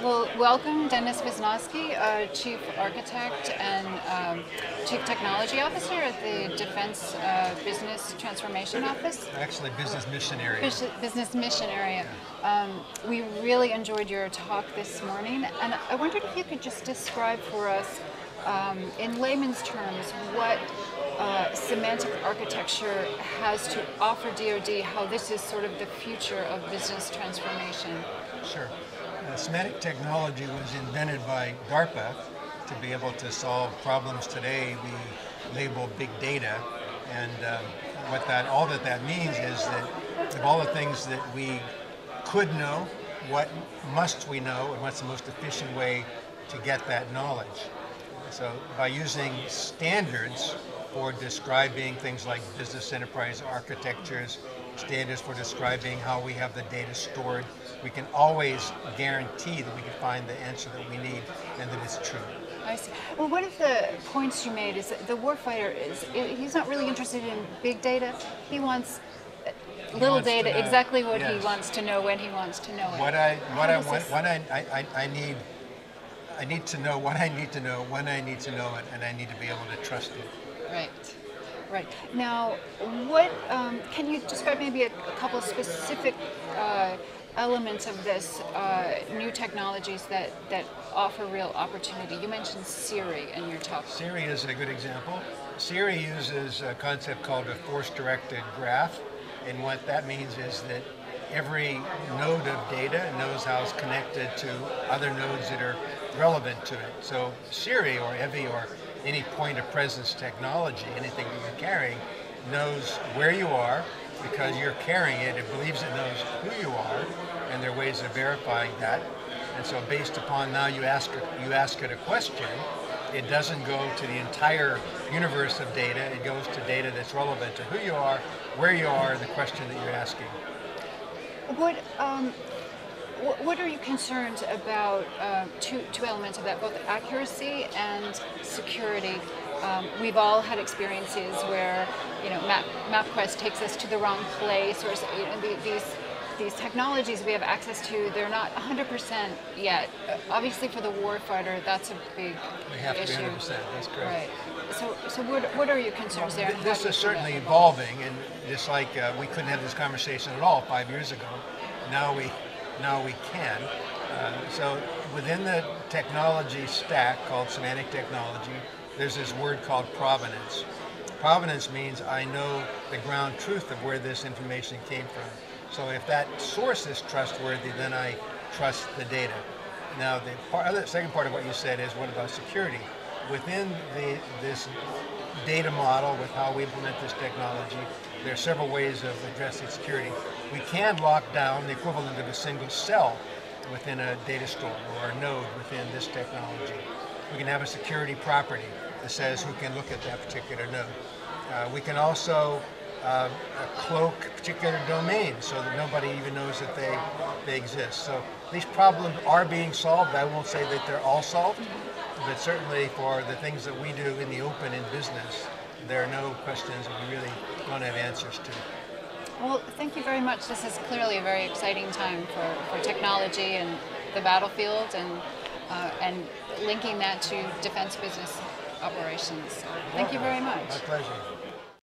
Well, welcome, Dennis Wisnosky, Chief Architect and Chief Technology Officer at the Defense Business Transformation Office. Actually, business mission area. Business mission area. We really enjoyed your talk this morning, and I wondered if you could just describe for us, in layman's terms, what semantic architecture has to offer DoD, how this is sort of the future of business transformation. Sure. Semantic technology was invented by DARPA to be able to solve problems today we label big data, and all that means is that of all the things that we could know, what must we know, and what's the most efficient way to get that knowledge. So by using standards for describing things like business enterprise architectures, standards for describing how we have the data stored, we can always guarantee that we can find the answer that we need and that it's true. I see. Well, one of the points you made is that the warfighter he's not really interested in big data. He wants little data, exactly what he wants to know when he wants to know it. I need to know what I need to know, when I need to know it, and I need to be able to trust it. Right. Right. Now, what can you describe maybe a couple of specific elements of this new technologies that offer real opportunity? You mentioned Siri in your talk. Siri is a good example. Siri uses a concept called a force-directed graph, and what that means is that every node of data knows how it's connected to other nodes that are relevant to it. So Siri or EVI or any point of presence technology, anything that you're carrying, knows where you are because you're carrying it. It believes it knows who you are, and there are ways of verifying that. And so based upon now you ask it a question, it doesn't go to the entire universe of data. It goes to data that's relevant to who you are, where you are, and the question that you're asking. What are you concerned about? Two elements of that, both accuracy and security. We've all had experiences where MapQuest takes us to the wrong place, or these technologies we have access to, they're not 100% yet. Obviously, for the warfighter, that's a big They have to issue. be 100%. That's correct. Right. So what are your concerns there? This is certainly evolving, and just like we couldn't have this conversation at all 5 years ago, now we can. So within the technology stack called semantic technology, there's this word called provenance. Provenance means I know the ground truth of where this information came from. So if that source is trustworthy, then I trust the data. Now the second part of what you said is, what about security? Within this data model, with how we implement this technology, there are several ways of addressing security. We can lock down the equivalent of a single cell within a data store or a node within this technology. We can have a security property that says who can look at that particular node. We can also cloak particular domains so that nobody even knows that they exist. So these problems are being solved. I won't say that they're all solved, but certainly for the things that we do in the open in business, there are no questions that we really don't have answers to. Well, thank you very much. This is clearly a very exciting time for technology and the battlefield, and linking that to defense business operations. So thank you very much. My pleasure.